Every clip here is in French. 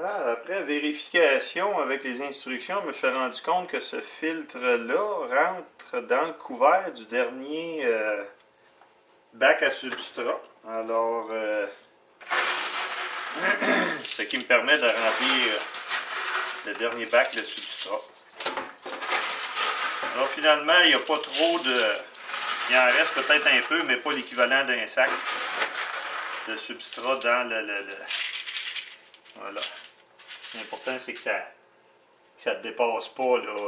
Voilà, après vérification avec les instructions, je me suis rendu compte que ce filtre-là rentre dans le couvert du dernier bac à substrat. Alors, ce qui me permet de remplir le dernier bac de substrat. Alors finalement, il n'y a pas trop de... Il en reste peut-être un peu, mais pas l'équivalent d'un sac de substrat dans le... Voilà. L'important, c'est que ça ne dépasse pas, là. On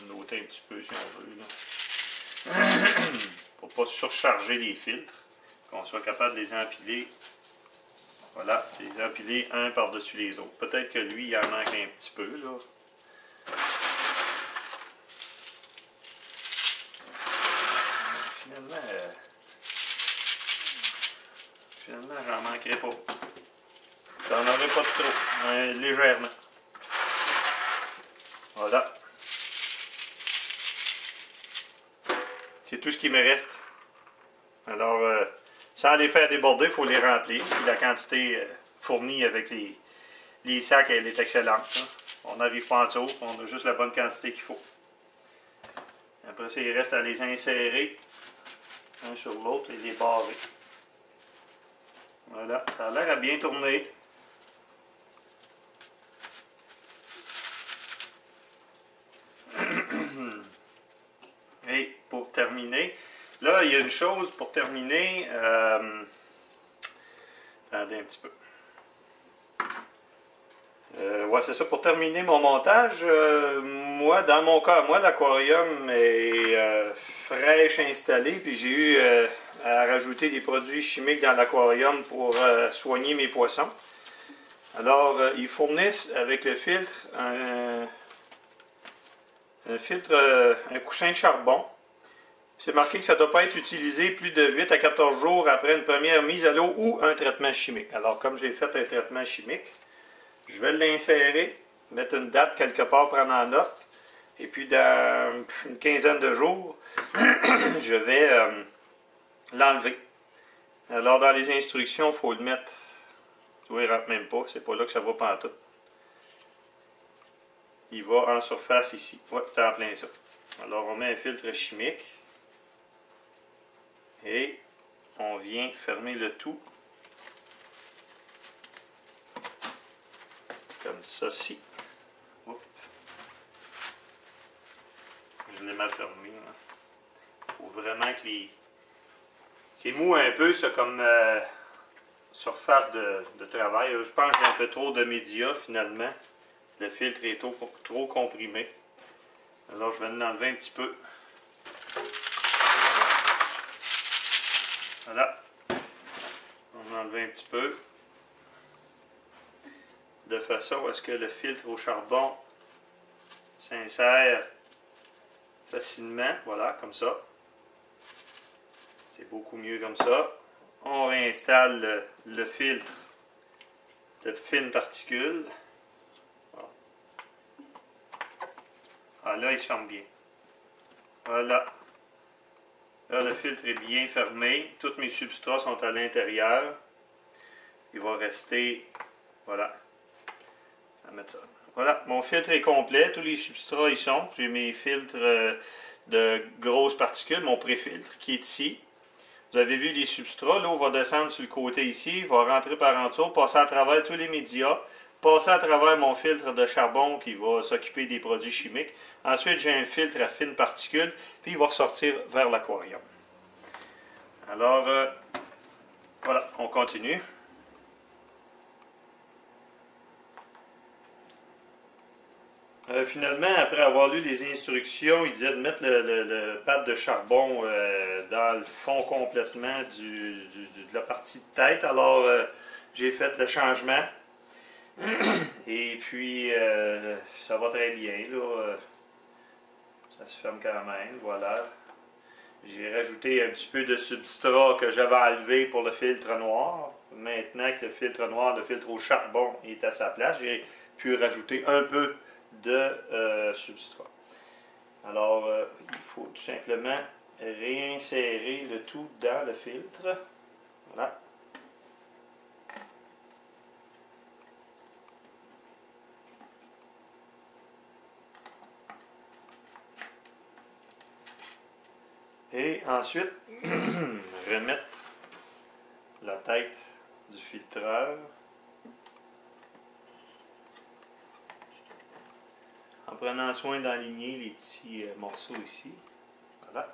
va noter un petit peu, si on veut, là. Pour ne pas surcharger les filtres, qu'on soit capable de les empiler. Voilà, les empiler un par-dessus les autres. Peut-être que lui, il en manque un petit peu, là. Finalement, j'en manquerai pas. J'en aurai pas de trop, légèrement. Voilà. C'est tout ce qui me reste. Alors, sans les faire déborder, il faut les remplir. Puis la quantité fournie avec les sacs, elle est excellente. Hein. On n'arrive pas en dessous, on a juste la bonne quantité qu'il faut. Après ça, il reste à les insérer un sur l'autre et les barrer. Voilà, ça a l'air à bien tourner. Et pour terminer, là, il y a une chose pour terminer. Attendez un petit peu. Ouais, c'est ça. Pour terminer mon montage, moi, dans mon cas, l'aquarium est fraîche installé, puis j'ai eu à rajouter des produits chimiques dans l'aquarium pour soigner mes poissons. Alors, ils fournissent avec le filtre un coussin de charbon. C'est marqué que ça ne doit pas être utilisé plus de 8 à 14 jours après une première mise à l'eau ou un traitement chimique. Alors, comme j'ai fait un traitement chimique, je vais l'insérer, mettre une date quelque part, prendre en note. Et puis, dans une quinzaine de jours, je vais l'enlever. Alors, dans les instructions, il faut le mettre. Tu vois, il ne rentre même pas. C'est pas là que ça va pantoute. Il va en surface ici. Ouais, c'est en plein ça. Alors, on met un filtre chimique. Et on vient fermer le tout. Comme ceci. Oups. Je l'ai mal fermé. Il faut vraiment que les... C'est mou un peu, ça, comme surface de travail. Je pense que j'ai un peu trop de médias, finalement. Le filtre est trop comprimé. Alors, je vais l'enlever un petit peu. Voilà. On va enlever un petit peu. De façon à ce que le filtre au charbon s'insère facilement. Voilà, comme ça. C'est beaucoup mieux comme ça. On réinstalle le filtre de fines particules. Voilà. Ah, là, il se ferme bien. Voilà. Là, le filtre est bien fermé. Tous mes substrats sont à l'intérieur. Il va rester... Voilà. On va mettre ça. Voilà, mon filtre est complet. Tous les substrats y sont. J'ai mes filtres de grosses particules, mon pré-filtre qui est ici. Vous avez vu les substrats. L'eau va descendre sur le côté ici, va rentrer par en dessous, passer à travers tous les médias, passer à travers mon filtre de charbon qui va s'occuper des produits chimiques. Ensuite, j'ai un filtre à fines particules, puis il va ressortir vers l'aquarium. Alors, voilà, on continue. Finalement, après avoir lu les instructions, il disait de mettre le pad de charbon dans le fond complètement de la partie de tête. Alors, j'ai fait le changement. Et puis, ça va très bien. Là. Ça se ferme quand même. Voilà. J'ai rajouté un petit peu de substrat que j'avais enlevé pour le filtre noir. Maintenant que le filtre noir, le filtre au charbon est à sa place, j'ai pu rajouter un peu de substrat. Alors, il faut tout simplement réinsérer le tout dans le filtre. Voilà. Et ensuite, remettre la tête du filtreur en prenant soin d'aligner les petits morceaux ici. Voilà.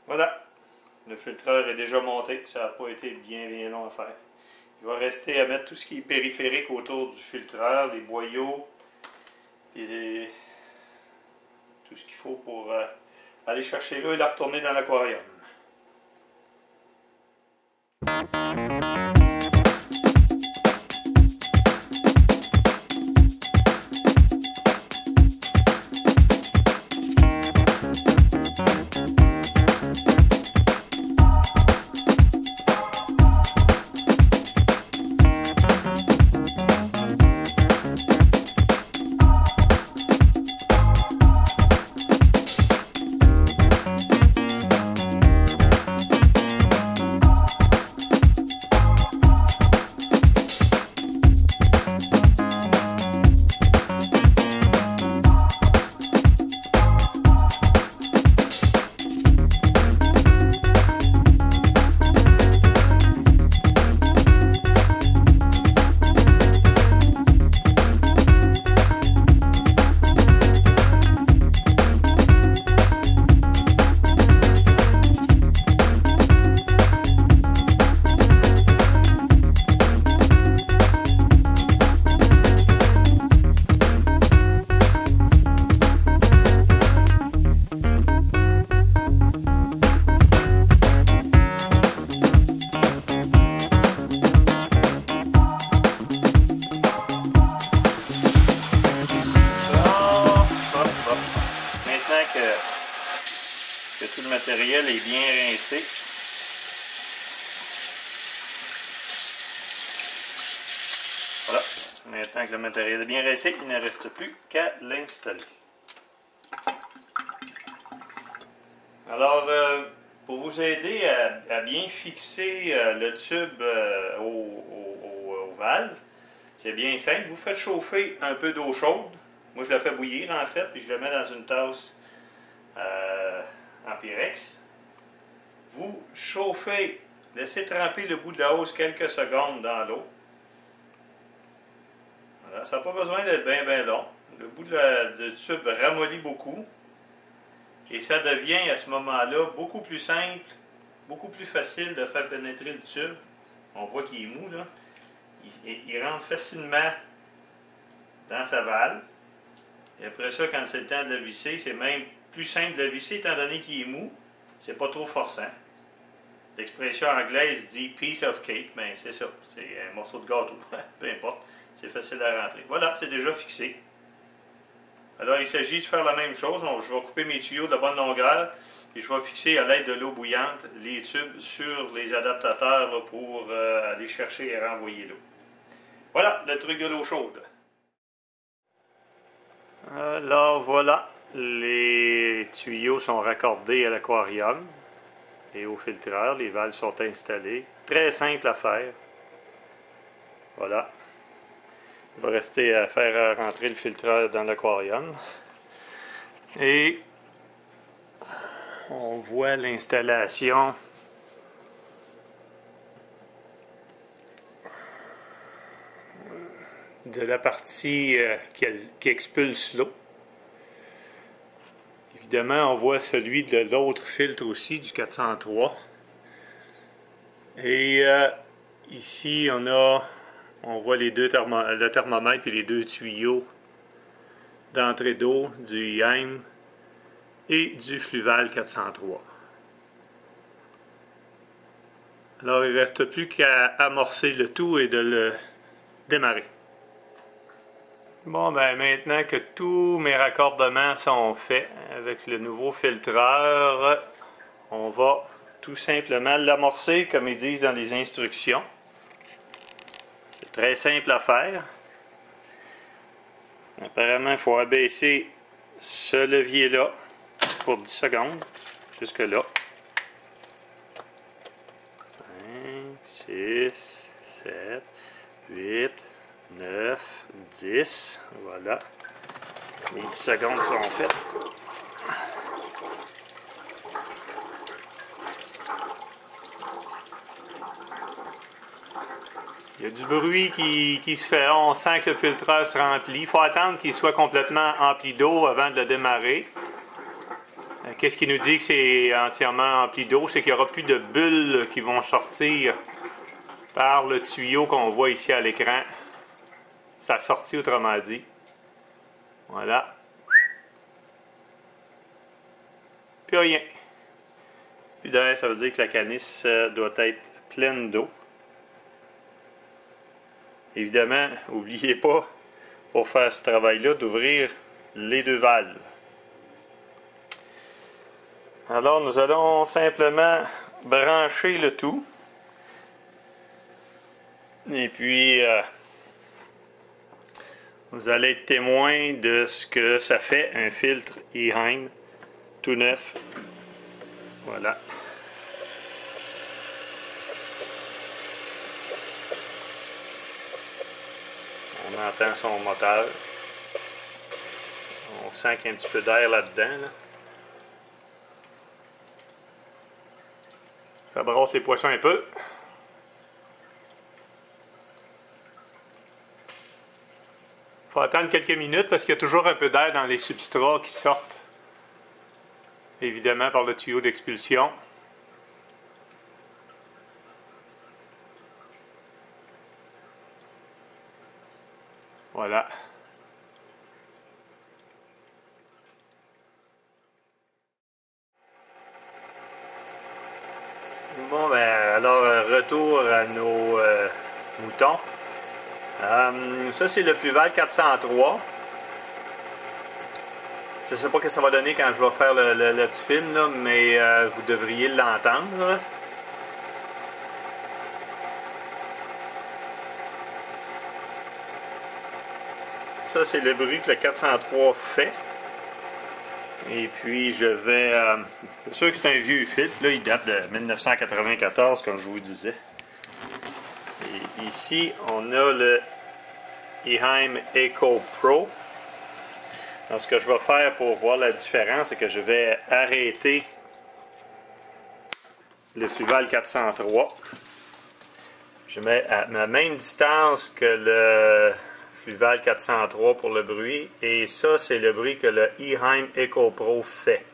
Voilà. Le filtreur est déjà monté. Ça n'a pas été bien long à faire. Il va rester à mettre tout ce qui est périphérique autour du filtreur, les boyaux, tout ce qu'il faut pour aller chercher l'eau et la retourner dans l'aquarium. Que tout le matériel est bien rincé. Voilà. Maintenant que le matériel est bien rincé, il ne reste plus qu'à l'installer. Alors, pour vous aider à bien fixer le tube aux valves, c'est bien simple. Vous faites chauffer un peu d'eau chaude. Moi, je la fais bouillir en fait, puis je la mets dans une tasse en pyrex. Vous chauffez, laissez tremper le bout de la hausse quelques secondes dans l'eau. Voilà, ça n'a pas besoin d'être bien long. Le bout de tube ramollit beaucoup. Et ça devient à ce moment-là beaucoup plus simple, beaucoup plus facile de faire pénétrer le tube. On voit qu'il est mou là. Il rentre facilement dans sa valve. Et après ça, quand c'est le temps de le visser, c'est même plus simple de le visser étant donné qu'il est mou. C'est pas trop forçant. L'expression anglaise dit piece of cake, mais c'est ça. C'est un morceau de gâteau. Peu importe. C'est facile à rentrer. Voilà, c'est déjà fixé. Alors, il s'agit de faire la même chose. Je vais couper mes tuyaux de la bonne longueur et je vais fixer à l'aide de l'eau bouillante les tubes sur les adaptateurs là, pour aller chercher et renvoyer l'eau. Voilà, le truc de l'eau chaude. Alors, voilà. Les tuyaux sont raccordés à l'aquarium et au filtreur. Les valves sont installées. Très simple à faire. Voilà. Il va rester à faire rentrer le filtreur dans l'aquarium. Et on voit l'installation de la partie qui expulse l'eau. Évidemment, on voit celui de l'autre filtre aussi, du 403. Et ici, on voit les deux le thermomètre et les deux tuyaux d'entrée d'eau du IAM et du Fluval 403. Alors, il ne reste plus qu'à amorcer le tout et de le démarrer. Bon, ben maintenant que tous mes raccordements sont faits avec le nouveau filtreur, on va tout simplement l'amorcer comme ils disent dans les instructions. C'est très simple à faire. Apparemment, il faut abaisser ce levier-là pour 10 secondes, jusque là. 5, 6, 7, 8, 9, 10. vis. Voilà. Les 10 secondes sont faites. Il y a du bruit qui se fait. On sent que le filtreur se remplit. Il faut attendre qu'il soit complètement empli d'eau avant de le démarrer. Qu'est-ce qui nous dit que c'est entièrement empli d'eau? C'est qu'il n'y aura plus de bulles qui vont sortir par le tuyau qu'on voit ici à l'écran. Sa sortie, autrement dit. Voilà. Puis rien. Puis d'ailleurs, ça veut dire que la canisse doit être pleine d'eau. Évidemment, n'oubliez pas, pour faire ce travail-là, d'ouvrir les deux valves. Alors, nous allons simplement brancher le tout. Et puis, vous allez être témoin de ce que ça fait un filtre Eheim tout neuf. Voilà. On entend son moteur. On sent qu'il y a un petit peu d'air là-dedans. Là. Ça brosse les poissons un peu. Il faut attendre quelques minutes parce qu'il y a toujours un peu d'air dans les substrats qui sortent. Évidemment par le tuyau d'expulsion. Voilà. Bon, ben, alors, retour à nos moutons. Ça, c'est le Fluval 403. Je ne sais pas ce que ça va donner quand je vais faire le petit film, là, mais vous devriez l'entendre. Ça, c'est le bruit que le 403 fait. Et puis, je vais... c'est sûr que c'est un vieux filtre. Là, il date de 1994, comme je vous disais. Et ici, on a le Eheim Eco Pro. Alors, ce que je vais faire pour voir la différence, c'est que je vais arrêter le Fluval 403. Je mets à la même distance que le Fluval 403 pour le bruit. Et ça, c'est le bruit que le Eheim Eco Pro fait.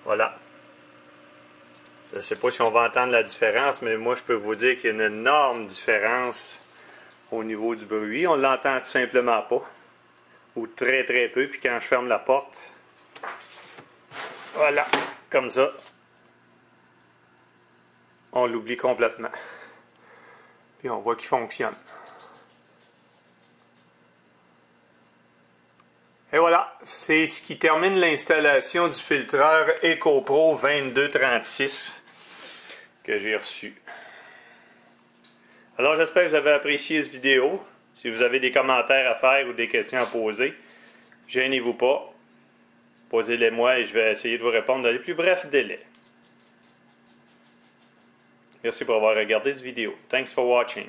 Voilà. Je ne sais pas si on va entendre la différence, mais moi, je peux vous dire qu'il y a une énorme différence au niveau du bruit. On ne l'entend tout simplement pas. Ou très très peu. Puis quand je ferme la porte, voilà, comme ça, on l'oublie complètement. Puis on voit qu'il fonctionne. Et voilà, c'est ce qui termine l'installation du filtreur EcoPro 2236 que j'ai reçu. Alors j'espère que vous avez apprécié cette vidéo. Si vous avez des commentaires à faire ou des questions à poser, gênez-vous pas. Posez-les moi et je vais essayer de vous répondre dans les plus brefs délais. Merci pour avoir regardé cette vidéo. Thanks for watching.